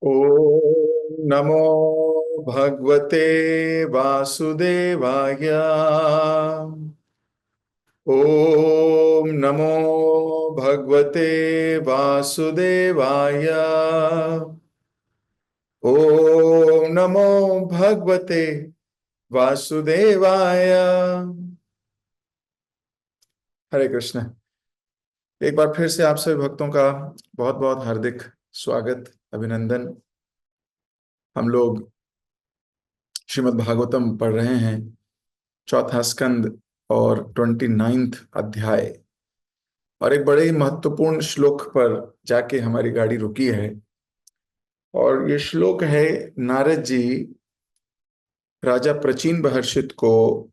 ओम नमो भगवते वासुदेवाय। ओम नमो भगवते वासुदेवाय। ओम नमो भगवते वासुदेवाय। हरे कृष्ण। एक बार फिर से आप सभी भक्तों का बहुत बहुत हार्दिक स्वागत, अभिनंदन। हम लोग श्रीमद् भागवतम पढ़ रहे हैं, चौथा स्कंद और 29वां अध्याय। और एक बड़े ही महत्वपूर्ण श्लोक पर जाके हमारी गाड़ी रुकी है। और ये श्लोक है, नारद जी राजा प्रचीन महर्षि को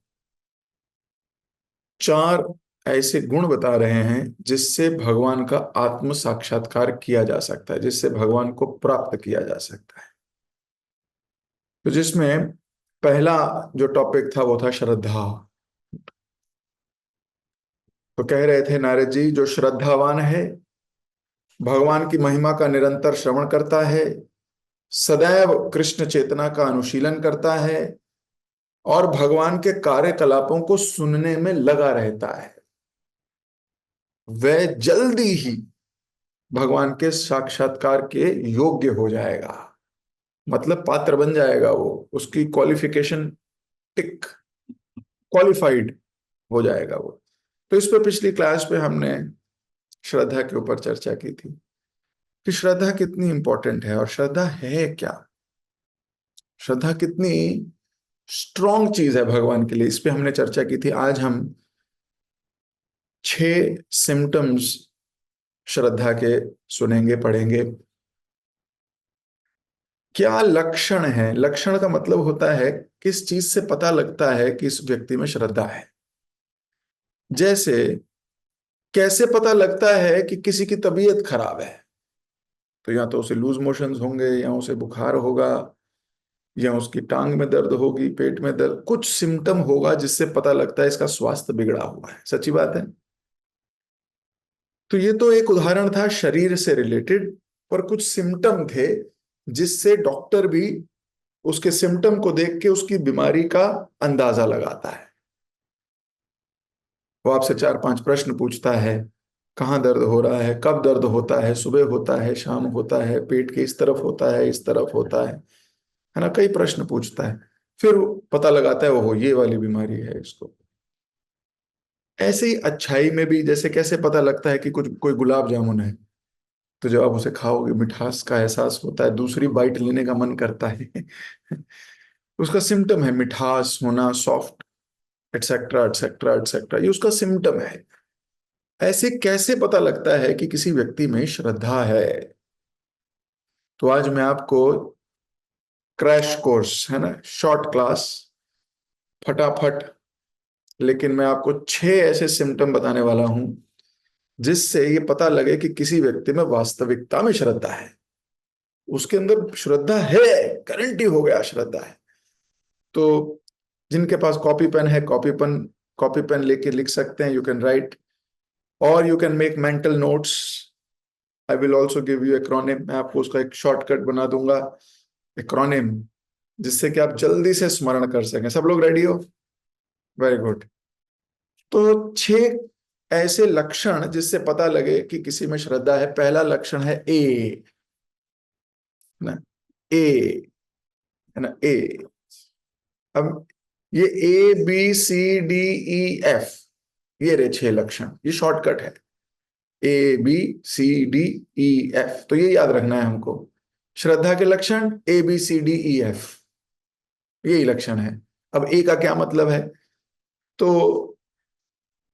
चार ऐसे गुण बता रहे हैं जिससे भगवान का आत्म साक्षात्कार किया जा सकता है, जिससे भगवान को प्राप्त किया जा सकता है। तो जिसमें पहला जो टॉपिक था वो था श्रद्धा। तो कह रहे थे नारद जी, जो श्रद्धावान है, भगवान की महिमा का निरंतर श्रवण करता है, सदैव कृष्ण चेतना का अनुशीलन करता है और भगवान के कार्यकलापों को सुनने में लगा रहता है, वह जल्दी ही भगवान के साक्षात्कार के योग्य हो जाएगा। मतलब पात्र बन जाएगा, वो उसकी क्वालिफिकेशन टिक, क्वालिफाइड हो जाएगा वो। तो इस पे पिछली क्लास पे हमने श्रद्धा के ऊपर चर्चा की थी कि श्रद्धा कितनी इंपॉर्टेंट है और श्रद्धा है क्या, श्रद्धा कितनी स्ट्रॉन्ग चीज है भगवान के लिए। इस पे हमने चर्चा की थी। आज हम 6 सिम्टम्स श्रद्धा के सुनेंगे, पढ़ेंगे। क्या लक्षण है? लक्षण का मतलब होता है किस चीज से पता लगता है कि इस व्यक्ति में श्रद्धा है। जैसे कैसे पता लगता है कि किसी की तबीयत खराब है? तो या तो उसे लूज मोशंस होंगे, या उसे बुखार होगा, या उसकी टांग में दर्द होगी, पेट में दर्द, कुछ सिम्टम होगा जिससे पता लगता है इसका स्वास्थ्य बिगड़ा हुआ है। सच्ची बात है। तो ये तो एक उदाहरण था शरीर से रिलेटेड, पर कुछ सिम्टम थे जिससे डॉक्टर भी उसके सिम्टम को देख के उसकी बीमारी का अंदाजा लगाता है। वो आपसे 4-5 प्रश्न पूछता है। कहाँ दर्द हो रहा है, कब दर्द होता है, सुबह होता है, शाम होता है, पेट के इस तरफ होता है, इस तरफ होता है ना, कई प्रश्न पूछता है। फिर वो पता लगाता है वो ये वाली बीमारी है इसको। ऐसे ही अच्छाई में भी, जैसे कैसे पता लगता है कि कुछ कोई गुलाब जामुन है, तो जब आप उसे खाओगे मिठास का एहसास होता है, दूसरी बाइट लेने का मन करता है। उसका सिम्टम है मिठास होना, सॉफ्ट, एटसेट्रा एटसेट्रा एटसेट्रा, ये उसका सिम्टम है। ऐसे कैसे पता लगता है कि किसी व्यक्ति में श्रद्धा है? तो आज मैं आपको क्रैश कोर्स, है ना, शॉर्ट क्लास, फटाफट, लेकिन मैं आपको 6 ऐसे सिम्टम बताने वाला हूं जिससे ये पता लगे कि किसी व्यक्ति में वास्तविकता में श्रद्धा है, उसके अंदर श्रद्धा है, गारंटी हो गया श्रद्धा है। तो जिनके पास कॉपी पेन है, कॉपी पेन लेके लिख सकते हैं। यू कैन राइट और you can make mental notes. I will also give you acronym, मैं आपको उसका एक शॉर्टकट बना दूंगा, एक्रोनिम, जिससे कि आप जल्दी से स्मरण कर सकें। सब लोग रेडी हो? Very good. तो 6 ऐसे लक्षण जिससे पता लगे कि किसी में श्रद्धा है। पहला लक्षण है ए, ना, ए, है ना, ए। अब ये ABCDEF, ये रहे 6 लक्षण, ये शॉर्टकट है। ABCDEF, तो ये याद रखना है हमको। श्रद्धा के लक्षण ABCDEF, यही लक्षण है। अब ए का क्या मतलब है? तो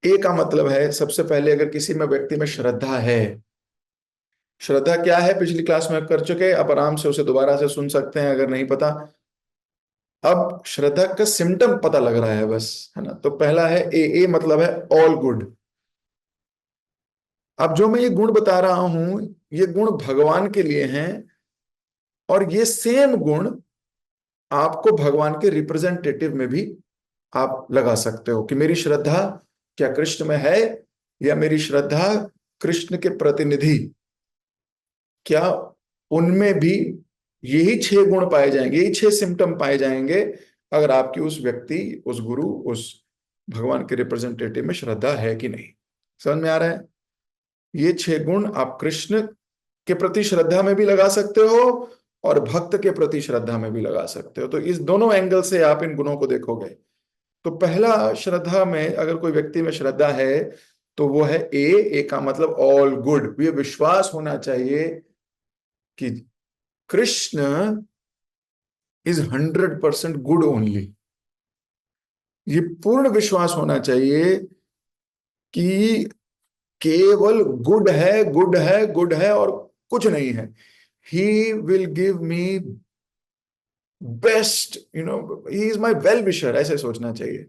ए का मतलब है, सबसे पहले अगर किसी में व्यक्ति में श्रद्धा है, श्रद्धा क्या है पिछली क्लास में कर चुके, अब आराम से उसे दोबारा से सुन सकते हैं अगर नहीं पता। अब श्रद्धा का सिम्टम पता लग रहा है बस, है ना। तो पहला है ए मतलब है ऑल गुड। अब जो मैं ये गुण बता रहा हूं, ये गुण भगवान के लिए हैं, और ये सेम गुण आपको भगवान के रिप्रेजेंटेटिव में भी आप लगा सकते हो कि मेरी श्रद्धा क्या कृष्ण में है, या मेरी श्रद्धा कृष्ण के प्रतिनिधि, क्या उनमें भी यही 6 गुण पाए जाएंगे, यही 6 सिम्टम पाए जाएंगे अगर आपकी उस व्यक्ति, उस गुरु, उस भगवान के रिप्रेजेंटेटिव में श्रद्धा है कि नहीं। समझ में आ रहा है? ये 6 गुण आप कृष्ण के प्रति श्रद्धा में भी लगा सकते हो और भक्त के प्रति श्रद्धा में भी लगा सकते हो। तो इस दोनों एंगल से आप इन गुणों को देखोगे। तो पहला, श्रद्धा में अगर कोई व्यक्ति में श्रद्धा है तो वो है ए का मतलब ऑल गुड। ये विश्वास होना चाहिए कि कृष्ण इज 100% गुड ओनली। ये पूर्ण विश्वास होना चाहिए कि केवल गुड है, गुड है, गुड है और कुछ नहीं है। ही will give me best, he is my well wisher, ऐसे सोचना चाहिए।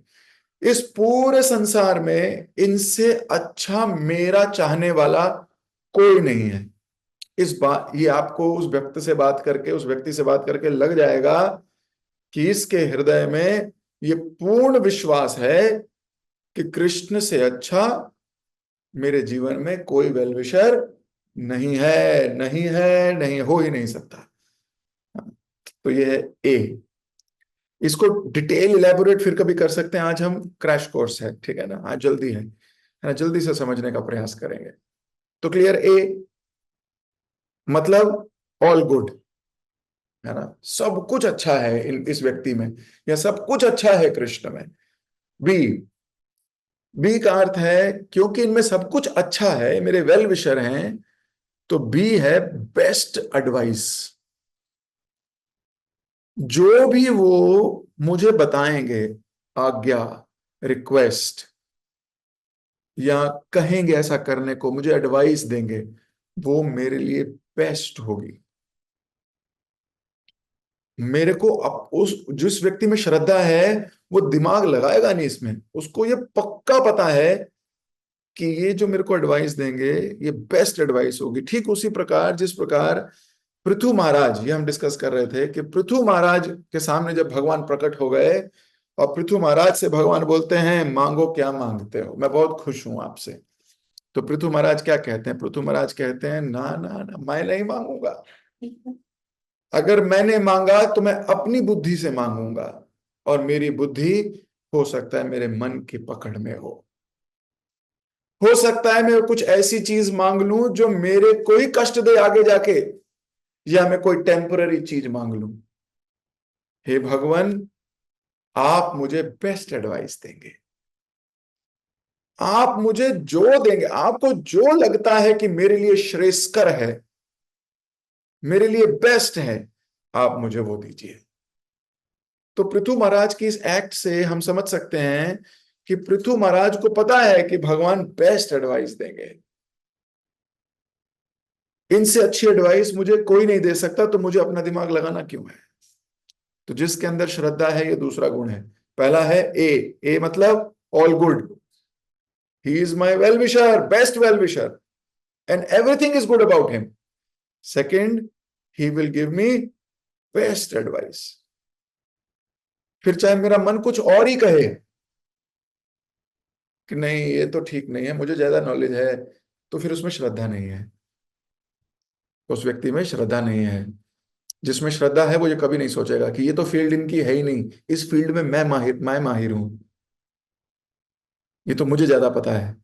इस पूरे संसार में इनसे अच्छा मेरा चाहने वाला कोई नहीं है। इस बात, ये आपको उस व्यक्ति से बात करके, उस व्यक्ति से बात करके लग जाएगा कि इसके हृदय में ये पूर्ण विश्वास है कि कृष्ण से अच्छा मेरे जीवन में कोई वेल विशर नहीं है, नहीं है, नहीं हो ही नहीं सकता। तो ये है ए। इसको डिटेल इलेबोरेट फिर कभी कर सकते हैं, आज हम क्रैश कोर्स है, ठीक है ना, आज जल्दी है ना, जल्दी से समझने का प्रयास करेंगे। तो क्लियर, ए मतलब ऑल गुड, है ना, सब कुछ अच्छा है इस व्यक्ति में, या सब कुछ अच्छा है कृष्ण में। बी, बी का अर्थ है क्योंकि इनमें सब कुछ अच्छा है, मेरे वेल विशर हैं, तो बी है बेस्ट एडवाइस। जो भी वो मुझे बताएंगे, आज्ञा, रिक्वेस्ट, या कहेंगे ऐसा करने को, मुझे एडवाइस देंगे, वो मेरे लिए बेस्ट होगी। मेरे को उस जिस व्यक्ति में श्रद्धा है वो दिमाग लगाएगा नहीं इसमें, उसको ये पक्का पता है कि ये जो मेरे को एडवाइस देंगे ये बेस्ट एडवाइस होगी। ठीक उसी प्रकार जिस प्रकार पृथु महाराज, ये हम डिस्कस कर रहे थे कि पृथु महाराज के सामने जब भगवान प्रकट हो गए और पृथु महाराज से भगवान बोलते हैं मांगो क्या मांगते हो, मैं बहुत खुश हूं आपसे। तो पृथु महाराज क्या कहते हैं? पृथु महाराज कहते हैं ना ना ना, मैं नहीं मांगूंगा। अगर मैंने मांगा तो मैं अपनी बुद्धि से मांगूंगा, और मेरी बुद्धि हो सकता है मेरे मन की पकड़ में हो सकता है मैं कुछ ऐसी चीज मांग लूं जो मेरे को ही कष्ट दे आगे जाके, या मैं कोई टेम्पररी चीज मांग लूं। हे भगवान, आप मुझे बेस्ट एडवाइस देंगे, आप मुझे जो देंगे, आपको जो लगता है कि मेरे लिए श्रेयस्कर है, मेरे लिए बेस्ट है, आप मुझे वो दीजिए। तो पृथु महाराज की इस एक्ट से हम समझ सकते हैं कि पृथु महाराज को पता है कि भगवान बेस्ट एडवाइस देंगे। इनसे अच्छी एडवाइस मुझे कोई नहीं दे सकता, तो मुझे अपना दिमाग लगाना क्यों है? तो जिसके अंदर श्रद्धा है, ये दूसरा गुण है। पहला है ए, ए मतलब all good, he is my well wisher, best well wisher, and everything is good about him. Second, he will give me best advice. फिर चाहे मेरा मन कुछ और ही कहे कि नहीं ये तो ठीक नहीं है, मुझे ज्यादा नॉलेज है, तो फिर उसमें श्रद्धा नहीं है, उस व्यक्ति में श्रद्धा नहीं है। जिसमें श्रद्धा है वो ये कभी नहीं सोचेगा कि ये तो फील्ड इनकी है ही नहीं, इस फील्ड में मैं माहिर हूं, ये तो मुझे ज्यादा पता है,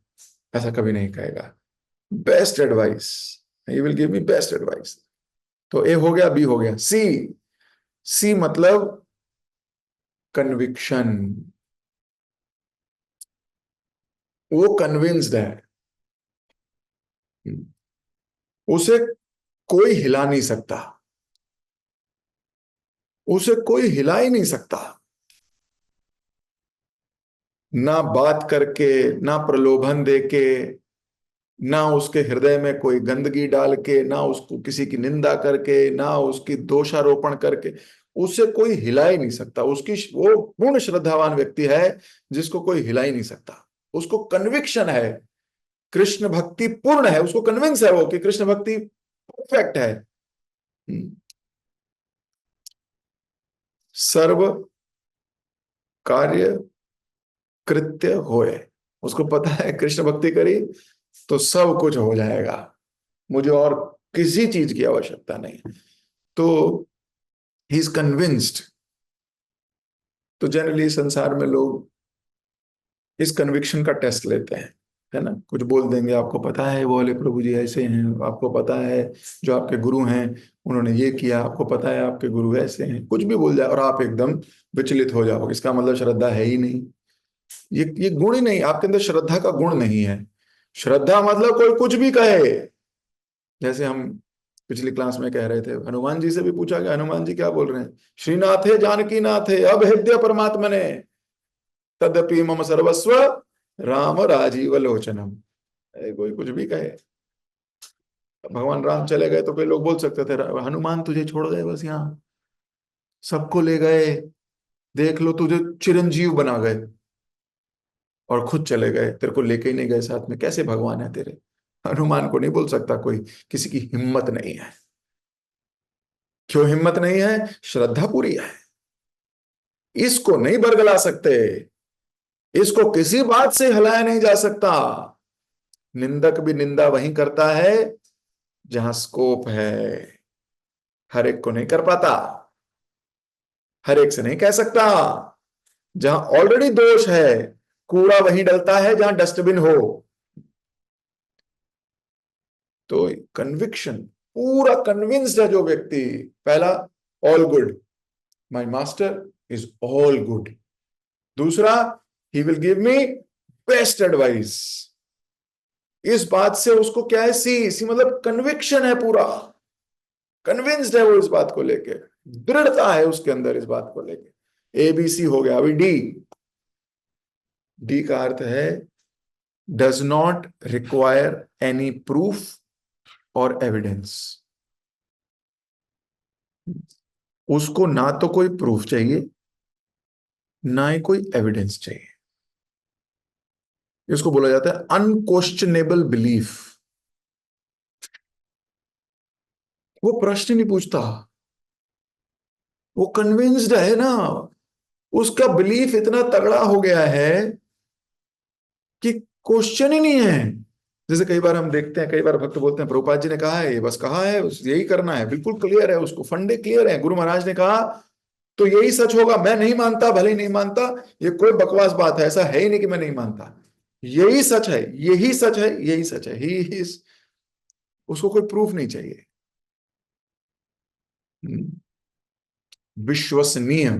ऐसा कभी नहीं कहेगा। Best advice, he will give me best advice. तो ए हो गया, बी हो गया। सी, सी मतलब कन्विक्शन। वो कन्विंस्ड है, उसे कोई हिला नहीं सकता, उसे कोई हिला ही नहीं सकता, ना बात करके, ना प्रलोभन देके, ना उसके हृदय में कोई गंदगी डाल के, ना उसको किसी की निंदा करके, ना उसकी दोषारोपण करके, उसे कोई हिला ही नहीं सकता। उसकी वो पूर्ण श्रद्धावान व्यक्ति है जिसको कोई हिला ही नहीं सकता। उसको कन्विक्शन है, कृष्ण भक्ति पूर्ण है, उसको कन्विंस है वो कि कृष्ण भक्ति परफेक्ट है। सर्व कार्य कृत्य होए, उसको पता है कृष्ण भक्ति करी तो सब कुछ हो जाएगा, मुझे और किसी चीज की आवश्यकता नहीं। तो ही इज कन्विंस्ड। तो जनरली संसार में लोग इस कन्विक्शन का टेस्ट लेते हैं, है ना। कुछ बोल देंगे, आपको पता है वो वाले प्रभु जी ऐसे हैं, आपको पता है जो आपके गुरु हैं उन्होंने ये किया, आपको पता है आपके गुरु ऐसे हैं, कुछ भी बोल जाए और आप एकदम विचलित हो जाओ, इसका मतलब श्रद्धा है ही नहीं। ये गुण ही नहीं, आपके अंदर श्रद्धा का गुण नहीं है। श्रद्धा मतलब कोई कुछ भी कहे। जैसे हम पिछली क्लास में कह रहे थे, हनुमान जी से भी पूछा गया, हनुमान जी क्या बोल रहे हैं, श्रीनाथे जानकी नाथे अभेद्य परमात्मने तदपि मम सर्वस्व राम राजीव लोचनम। कोई कुछ भी कहे। भगवान राम चले गए तो कोई लोग बोल सकते थे, हनुमान तुझे छोड़ गए बस यहाँ, सबको ले गए, देख लो तुझे चिरंजीव बना गए और खुद चले गए, तेरे को लेके ही नहीं गए साथ में, कैसे भगवान है तेरे। हनुमान को नहीं बोल सकता कोई, किसी की हिम्मत नहीं है। क्यों हिम्मत नहीं है? श्रद्धा पूरी है। इसको नहीं बरगला सकते, इसको किसी बात से हिलाया नहीं जा सकता। निंदक भी निंदा वहीं करता है जहां स्कोप है। हर एक को नहीं कर पाता, हर एक से नहीं कह सकता। जहां ऑलरेडी दोष है, कूड़ा वहीं डलता है जहां डस्टबिन हो। तो कन्विक्शन, पूरा कन्विंस्ड है जो व्यक्ति, पहला all good, my master is all good. दूसरा, he will give me best advice. इस बात से उसको क्या है, सी सी मतलब कन्विक्शन है, पूरा कन्विंस्ड है वो इस बात को लेके, दृढ़ता है उसके अंदर इस बात को लेके। ABC हो गया, अभी डी। डी का अर्थ है does not require any proof और एविडेंस। उसको ना तो कोई प्रूफ चाहिए, ना ही कोई एविडेंस चाहिए। इसको बोला जाता है अनक्वेश्चनेबल बिलीफ। वो प्रश्न नहीं पूछता, वो कन्विंस्ड है ना, उसका बिलीफ इतना तगड़ा हो गया है कि क्वेश्चन ही नहीं है। जैसे कई बार हम देखते हैं, कई बार भक्त बोलते हैं प्रभुपाद जी ने कहा है, ये बस कहा है, यही करना है, बिल्कुल क्लियर है, उसको फंडे क्लियर है, गुरु महाराज ने कहा तो यही सच होगा, मैं नहीं मानता, भले ही नहीं मानता, ये कोई बकवास बात है, ऐसा है ही नहीं कि मैं नहीं मानता, यही सच है, यही सच है, यही सच है, ही इज। उसको कोई प्रूफ नहीं चाहिए। विश्वसनीय,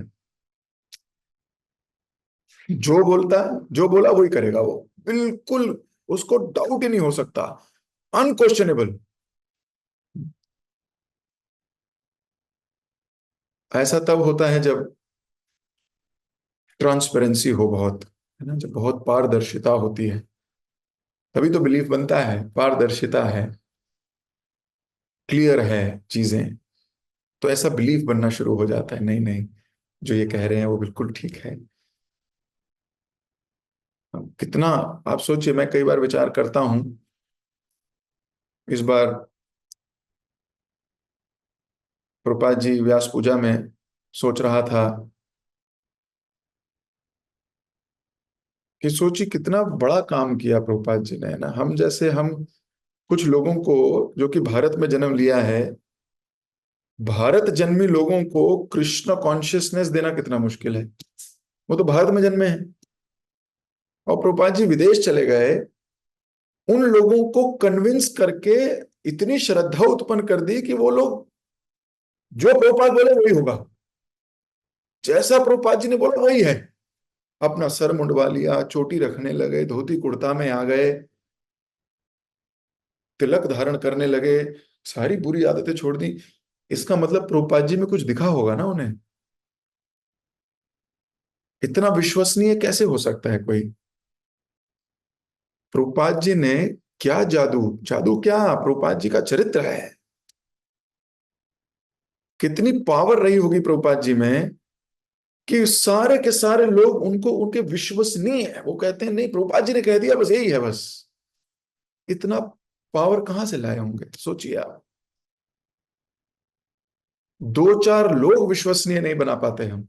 जो बोलता है, जो बोला वही करेगा वो, बिल्कुल उसको डाउट ही नहीं हो सकता, अनक्वेश्चनेबल। ऐसा तब होता है जब ट्रांसपेरेंसी हो बहुत, है ना, जब बहुत पारदर्शिता होती है, तभी तो बिलीफ बनता है। पारदर्शिता है, क्लियर है चीजें, तो ऐसा बिलीफ बनना शुरू हो जाता है, नहीं नहीं, जो ये कह रहे हैं वो बिल्कुल ठीक है। कितना, आप सोचिए, मैं कई बार विचार करता हूं, इस बार प्रभुपाद जी व्यास पूजा में सोच रहा था कि सोचिए कितना बड़ा काम किया प्रभुपाद जी ने, ना। हम जैसे, हम कुछ लोगों को जो कि भारत में जन्म लिया है, भारत जन्मी लोगों को कृष्ण कॉन्शियसनेस देना कितना मुश्किल है। वो तो भारत में जन्मे हैं, और प्रभुपाद जी विदेश चले गए, उन लोगों को कन्विंस करके इतनी श्रद्धा उत्पन्न कर दी कि वो लोग, जो प्रभुपाद बोले वही होगा, जैसा प्रभुपाद जी ने बोला वही है। अपना सर मुंडवा लिया, चोटी रखने लगे, धोती कुर्ता में आ गए, तिलक धारण करने लगे, सारी बुरी आदतें छोड़ दी। इसका मतलब प्रभुपाद जी में कुछ दिखा होगा ना उन्हें। इतना विश्वसनीय कैसे हो सकता है कोई। प्रभुपाद जी ने क्या जादू, जादू क्या, प्रभुपाद जी का चरित्र है। कितनी पावर रही होगी प्रभुपाद जी में कि सारे के सारे लोग उनको, उनके विश्वसनीय है, वो कहते हैं नहीं प्रभुपाद जी ने कह दिया बस यही है बस। इतना पावर कहां से लाए होंगे, सोचिए आप। दो चार लोग विश्वसनीय नहीं बना पाते हम।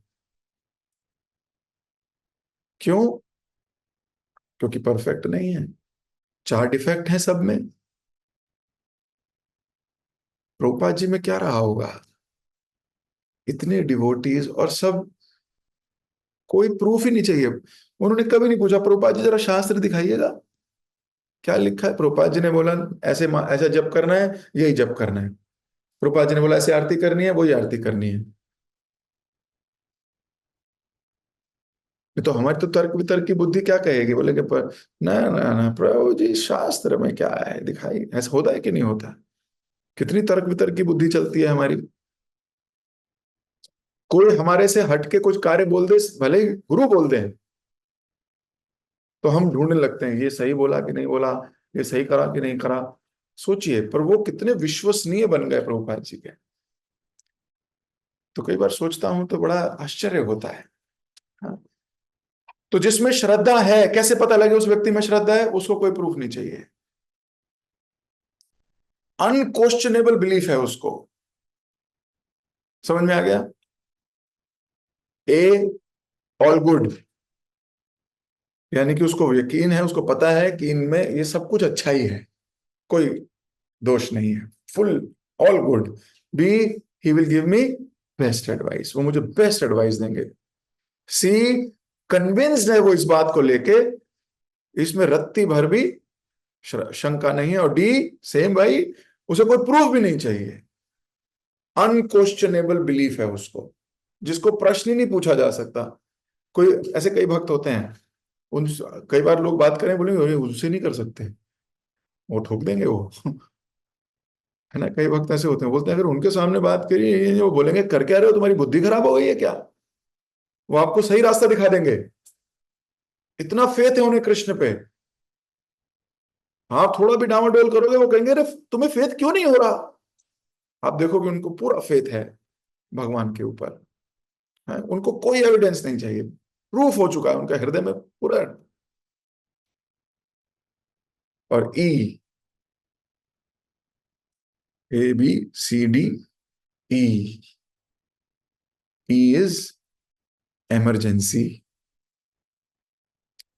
क्यों? क्योंकि परफेक्ट नहीं है, चार डिफेक्ट है सब में। प्रभुपाद जी में क्या रहा होगा, इतने डिवोटीज और सब, कोई प्रूफ ही नहीं चाहिए। उन्होंने कभी नहीं पूछा प्रभुपाद जी जरा शास्त्र दिखाइएगा, क्या लिखा है। प्रभुपाद जी ने बोला ऐसे ऐसा जप करना है, यही जप करना है। प्रभुपाद जी ने बोला ऐसे आरती करनी है, वही आरती करनी है। नहीं तो हमारी तो तर्क वितर्क की बुद्धि क्या कहेगी, बोले कि पर ना ना ना प्रभु जी शास्त्र में क्या है दिखाई, ऐसा होता है कि नहीं होता। कितनी तर्क वितर्क की बुद्धि चलती है हमारी। कोई हमारे से हट के कुछ कार्य बोल दे, भले ही गुरु बोल दे, तो हम ढूंढने लगते हैं ये सही बोला कि नहीं बोला, ये सही करा कि नहीं करा। सोचिए, पर वो कितने विश्वसनीय बन गए प्रभुपाद जी के। तो कई बार सोचता हूं तो बड़ा आश्चर्य होता है। हाँ। तो जिसमें श्रद्धा है, कैसे पता लगे उस व्यक्ति में श्रद्धा है, उसको कोई प्रूफ नहीं चाहिए। अनक्वेश्चनेबल बिलीफ है उसको। समझ में आ गया। ए ऑल गुड, यानी कि उसको यकीन है, उसको पता है कि इनमें ये सब कुछ अच्छा ही है, कोई दोष नहीं है, full all good. B he will give me best advice, वो मुझे बेस्ट एडवाइस देंगे। सी कन्विंस्ड है वो इस बात को लेके, इसमें रत्ती भर भी शंका नहीं है। और डी सेम भाई, उसे कोई प्रूफ भी नहीं चाहिए। अनक्वेश्चनेबल बिलीफ है उसको, जिसको प्रश्न ही नहीं पूछा जा सकता। कोई ऐसे कई भक्त होते हैं, उन कई बार लोग बात करें बोलेंगे "अरे, उससे नहीं कर सकते, वो ठोक देंगे वो" है ना। कई भक्त ऐसे होते हैं, बोलते हैं अगर उनके सामने बात करिए वो बोलेंगे कर क्या रहे हो, तुम्हारी बुद्धि खराब हो गई है क्या। वो आपको सही रास्ता दिखा देंगे, इतना फेथ है उन्हें कृष्ण पे। आप थोड़ा भी डामाडोल करोगे वो कहेंगे अरे तुम्हें फेथ क्यों नहीं हो रहा। आप देखोगे उनको पूरा फेथ है भगवान के ऊपर, है, उनको कोई एविडेंस नहीं चाहिए, प्रूफ हो चुका है उनका हृदय में पूरा। और E, A B C D, E, E is emergency.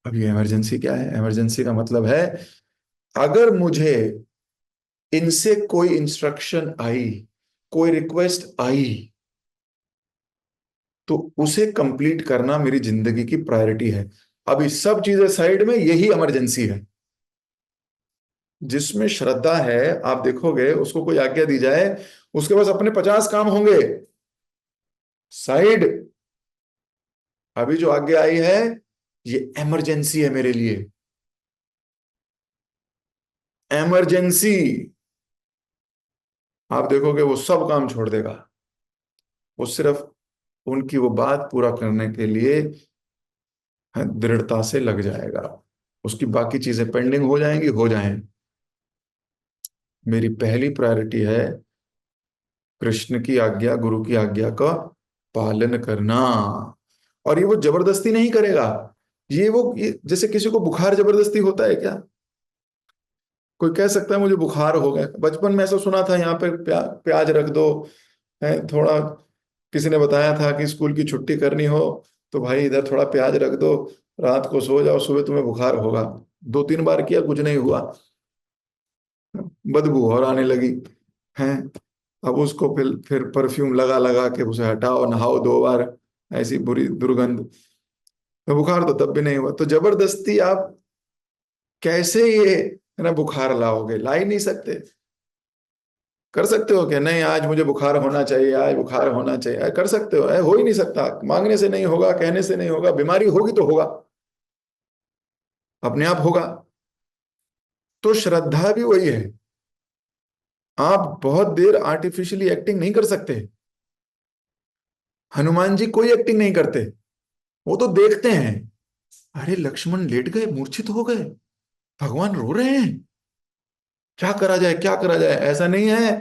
अब ये इमरजेंसी क्या है, इमरजेंसी का मतलब है अगर मुझे इनसे कोई इंस्ट्रक्शन आई, कोई रिक्वेस्ट आई, तो उसे कंप्लीट करना मेरी जिंदगी की प्रायोरिटी है। अभी सब चीजें साइड में, यही इमरजेंसी है। जिसमें श्रद्धा है, आप देखोगे उसको कोई आज्ञा दी जाए, उसके पास अपने 50 काम होंगे साइड। अभी जो आज्ञा आई है ये इमरजेंसी है मेरे लिए, इमरजेंसी। आप देखोगे वो सब काम छोड़ देगा, वो सिर्फ उनकी वो बात पूरा करने के लिए दृढ़ता से लग जाएगा। उसकी बाकी चीजें पेंडिंग हो जाएंगी, हो जाएं। मेरी पहली प्रायोरिटी है कृष्ण की आज्ञा, गुरु की आज्ञा का पालन करना। और ये वो जबरदस्ती नहीं करेगा। ये जैसे किसी को बुखार जबरदस्ती होता है क्या। कोई कह सकता है मुझे बुखार हो गया, बचपन में ऐसा सुना था यहाँ पे प्याज रख दो, है थोड़ा। किसी ने बताया था कि स्कूल की छुट्टी करनी हो तो भाई इधर थोड़ा प्याज रख दो, रात को सो जाओ, सुबह तुम्हें बुखार होगा। 2-3 बार किया, कुछ नहीं हुआ, बदबू और आने लगी है। अब उसको फिर परफ्यूम लगा लगा के उसे हटाओ, नहाओ 2 बार, ऐसी बुरी दुर्गंध, तो बुखार तो तब भी नहीं हुआ। तो जबरदस्ती आप कैसे ये, है ना, बुखार लाओगे, ला ही नहीं सकते। कर सकते हो क्या, नहीं आज मुझे बुखार होना चाहिए, आज बुखार होना चाहिए, कर सकते हो ही नहीं सकता। मांगने से नहीं होगा, कहने से नहीं होगा, बीमारी होगी तो होगा, अपने आप होगा। तो श्रद्धा भी वही है। आप बहुत देर आर्टिफिशियली एक्टिंग नहीं कर सकते। हनुमान जी कोई एक्टिंग नहीं करते, वो तो देखते हैं। अरे लक्ष्मण लेट गए, मूर्छित हो गए, भगवान रो रहे हैं, क्या करा जाए क्या करा जाए। ऐसा नहीं है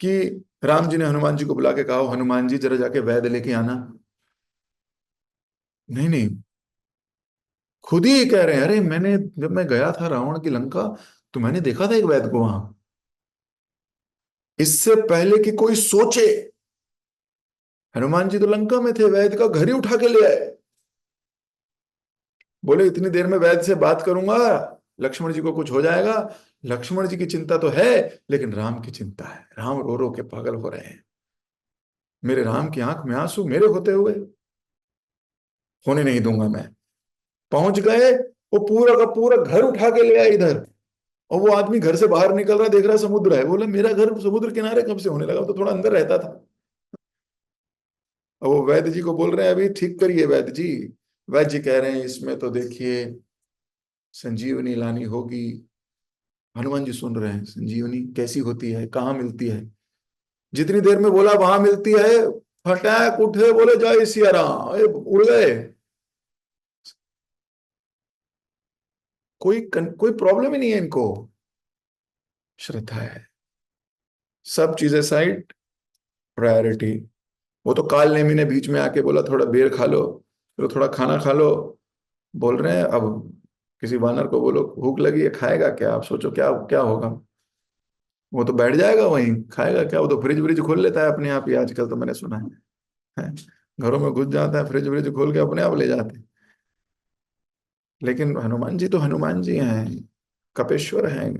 कि राम जी ने हनुमान जी को बुला के कहा हनुमान जी जरा जाके वैद लेके आना। नहीं नहीं, खुद ही कह रहे हैं अरे मैंने, जब मैं गया था रावण की लंका तो मैंने देखा था एक वैद को वहां। इससे पहले कि कोई सोचे, हनुमान जी तो लंका में थे, वैद का घर ही उठा के ले आए। बोले इतनी देर में वैद से बात करूंगा, लक्ष्मण जी को कुछ हो जाएगा। लक्ष्मण जी की चिंता तो है, लेकिन राम की चिंता है, राम रो रो के पागल हो रहे हैं। मेरे राम की आंख में आंसू मेरे होते हुए होने नहीं दूंगा मैं। पहुंच गए, वो पूरा का पूरा घर उठा के ले आए इधर। और वो आदमी घर से बाहर निकल रहा, देख रहा समुद्र है, बोला मेरा घर समुद्र किनारे कब से होने लगा, तो थोड़ा अंदर रहता था। और वो वैद्य जी को बोल रहे हैं अभी ठीक करिए वैद्य जी। वैद्य जी कह रहे हैं इसमें तो देखिए संजीवनी लानी होगी। हनुमान जी सुन रहे हैं, संजीवनी कैसी होती है, कहाँ मिलती है। जितनी देर में बोला वहां मिलती है, फटाक उठे बोले जय सिया राम, अरे उड़ गए। कोई प्रॉब्लम ही नहीं है इनको। श्रद्धा है, सब चीजें साइड, प्रायोरिटी। वो तो काल नेमी ने बीच में आके बोला थोड़ा बेर खा लो, फिर थोड़ा खाना खा लो। बोल रहे हैं अब किसी वानर को बोलो भूख लगी है, खाएगा क्या, आप सोचो क्या क्या होगा। वो तो बैठ जाएगा वहीं, खाएगा क्या, वो तो फ्रिज व्रिज खोल लेता है अपने आप ही, आजकल तो मैंने सुना है। घरों में घुस जाता है, फ्रिज व्रिज खोल के अपने आप ले जाते हैं। लेकिन हनुमान जी तो हनुमान जी हैं, कपेश्वर हैं,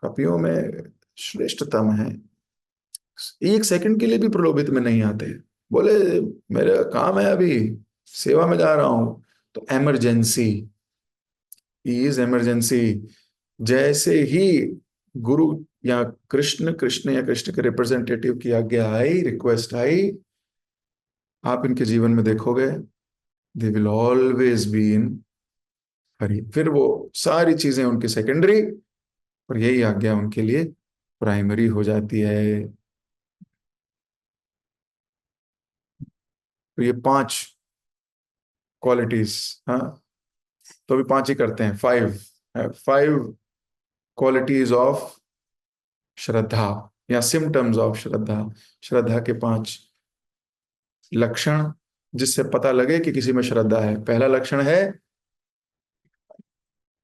कपियों में श्रेष्ठतम हैं। एक सेकंड के लिए भी प्रलोभित में नहीं आते। बोले मेरा काम है अभी, सेवा में जा रहा हूं। तो इमरजेंसी इज इमरजेंसी। जैसे ही गुरु या कृष्ण कृष्ण या कृष्ण के रिप्रेजेंटेटिव की आज्ञा आई, रिक्वेस्ट आई, आप इनके जीवन में देखोगे they will always be in hurry. फिर वो सारी चीजें उनकी सेकेंडरी, और यही आज्ञा उनके लिए प्राइमरी हो जाती है। तो ये पांच क्वालिटीज। हाँ, तो अभी पांच ही करते हैं, फाइव। फाइव क्वालिटीज ऑफ श्रद्धा, या सिम्टम्स ऑफ श्रद्धा। श्रद्धा के पांच लक्षण, जिससे पता लगे कि किसी में श्रद्धा है। पहला लक्षण है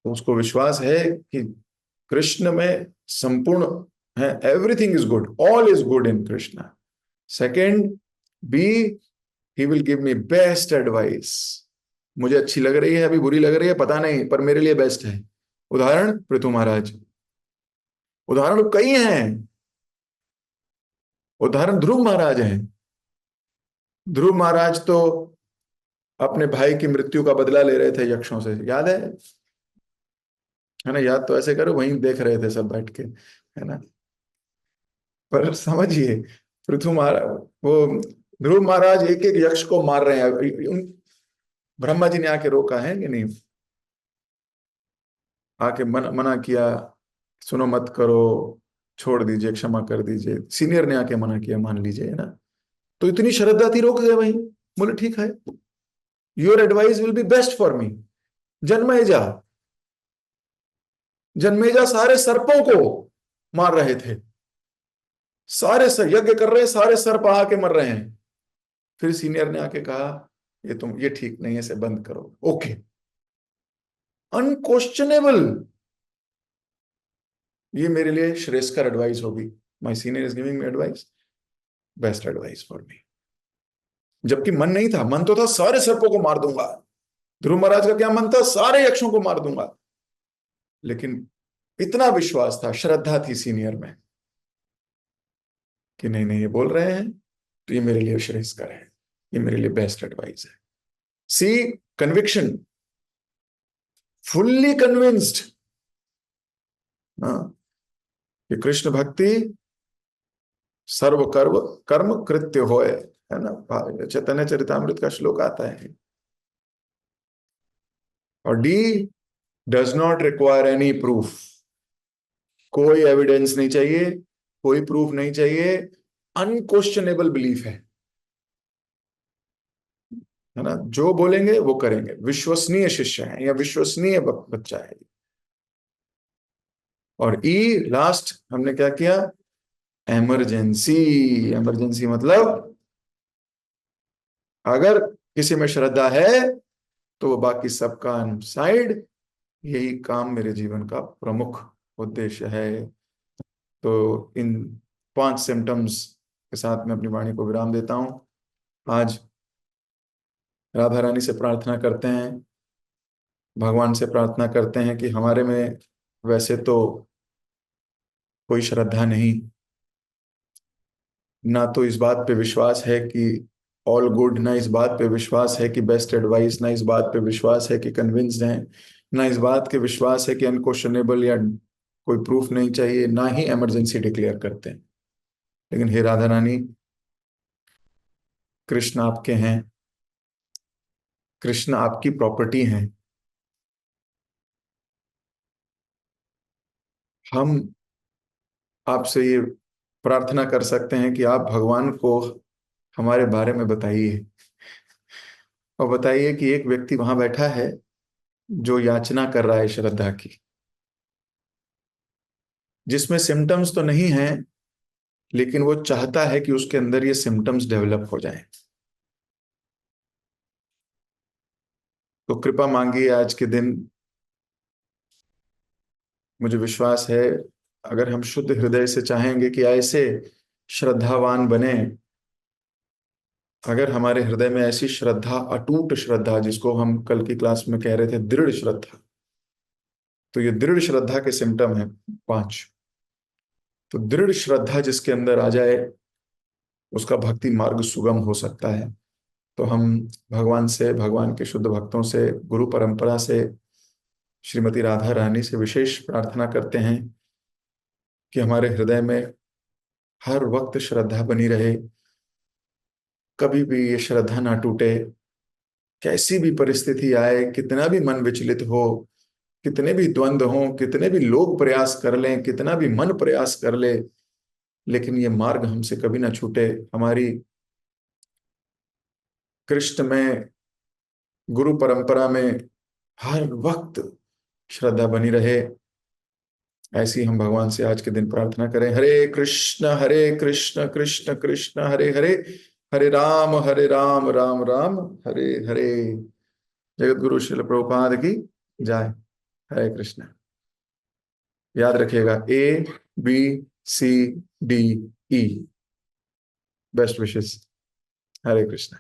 तो उसको विश्वास है कि कृष्ण में संपूर्ण है, everything is good, all is good in Krishna. Second, B, he will give me best advice. मुझे अच्छी लग रही है, अभी बुरी लग रही है पता नहीं, पर मेरे लिए बेस्ट है। उदाहरण पृथु महाराज, उदाहरण कई हैं। उदाहरण ध्रुव महाराज हैं। ध्रुव महाराज तो अपने भाई की मृत्यु का बदला ले रहे थे यक्षों से, याद है ना। याद तो ऐसे करो, वहीं देख रहे थे सब बैठ के, है ना। पर समझिए, पृथु महाराज, वो ध्रुव महाराज एक एक यक्ष को मार रहे हैं। ब्रह्मा जी ने आके रोका है कि नहीं, आके मना किया, सुनो मत करो, छोड़ दीजिए, क्षमा कर दीजिए। सीनियर ने आके मना किया, मान लीजिए, है ना। तो इतनी श्रद्धा थी, रोक गए वहीं। बोले ठीक है, your advice will be best for me. Janmeja, Janmeja सारे सर्पों को मार रहे थे, सारे सर यज्ञ कर रहे हैं, सारे सर्प आके मर रहे हैं। फिर सीनियर ने आके कहा ये ठीक नहीं है, इसे बंद करो। ओके, अनक्वेश्चनेबल, ये मेरे लिए श्रेष्ठकर एडवाइस होगी। My senior is giving me advice, best advice for me. जबकि मन नहीं था, मन तो था सारे सर्पों को मार दूंगा। ध्रुव महाराज का क्या मन था, सारे यक्षों को मार दूंगा। लेकिन इतना विश्वास था, श्रद्धा थी सीनियर में, कि नहीं नहीं ये बोल रहे हैं तो ये मेरे लिए श्रेष्ठकर है, ये मेरे लिए बेस्ट एडवाइस है। सी, कन्विक्शन, फुल्ली कन्विंस्ड। हाँ, कि कृष्ण भक्ति सर्व कर्म कर्म कृत्य होए, है ना। चैतन्य चरितामृत का श्लोक आता है। और D, does not require any proof. कोई एविडेंस नहीं चाहिए, कोई प्रूफ नहीं चाहिए, अनक्वेश्चनेबल बिलीफ है ना। जो बोलेंगे वो करेंगे, विश्वसनीय शिष्य है या विश्वसनीय बच्चा है। और ई, लास्ट हमने क्या किया, इमरजेंसी। इमरजेंसी मतलब अगर किसी में श्रद्धा है तो वो बाकी सबका साइड, यही काम मेरे जीवन का प्रमुख उद्देश्य है। तो इन पांच सिम्टम्स के साथ मैं अपनी वाणी को विराम देता हूं। आज राधा रानी से प्रार्थना करते हैं, भगवान से प्रार्थना करते हैं कि हमारे में वैसे तो कोई श्रद्धा नहीं, ना तो इस बात पे विश्वास है कि ऑल गुड, ना इस बात पे विश्वास है कि बेस्ट एडवाइस, ना इस बात पे विश्वास है कि कन्विंस्ड हैं, ना इस बात के विश्वास है कि अनक्वेश्चनेबल या कोई प्रूफ नहीं चाहिए, ना ही इमरजेंसी डिक्लेयर करते हैं। लेकिन हे राधा रानी, कृष्ण आपके हैं, कृष्ण आपकी प्रॉपर्टी हैं। हम आपसे ये प्रार्थना कर सकते हैं कि आप भगवान को हमारे बारे में बताइए, और बताइए कि एक व्यक्ति वहां बैठा है जो याचना कर रहा है श्रद्धा की, जिसमें सिम्टम्स तो नहीं है, लेकिन वो चाहता है कि उसके अंदर ये सिम्टम्स डेवलप हो जाएं। तो कृपा मांगिए आज के दिन। मुझे विश्वास है, अगर हम शुद्ध हृदय से चाहेंगे कि ऐसे श्रद्धावान बने, अगर हमारे हृदय में ऐसी श्रद्धा, अटूट श्रद्धा, जिसको हम कल की क्लास में कह रहे थे दृढ़ श्रद्धा, तो ये दृढ़ श्रद्धा के सिम्टम है 5। तो दृढ़ श्रद्धा जिसके अंदर आ जाए, उसका भक्ति मार्ग सुगम हो सकता है। तो हम भगवान से, भगवान के शुद्ध भक्तों से, गुरु परंपरा से, श्रीमती राधा रानी से विशेष प्रार्थना करते हैं कि हमारे हृदय में हर वक्त श्रद्धा बनी रहे, कभी भी ये श्रद्धा ना टूटे। कैसी भी परिस्थिति आए, कितना भी मन विचलित हो, कितने भी द्वंद्व हों, कितने भी लोग प्रयास कर लें, कितना भी मन प्रयास कर ले, लेकिन ये मार्ग हमसे कभी ना छूटे। हमारी कृष्ण में, गुरु परंपरा में हर वक्त श्रद्धा बनी रहे। ऐसी हम भगवान से आज के दिन प्रार्थना करें। हरे कृष्ण कृष्ण कृष्ण हरे हरे, हरे राम राम राम हरे हरे। जगत गुरु श्रील प्रभुपाद की जय। हरे कृष्ण। याद रखिएगा, ABCDE। Best wishes. Hare Krishna.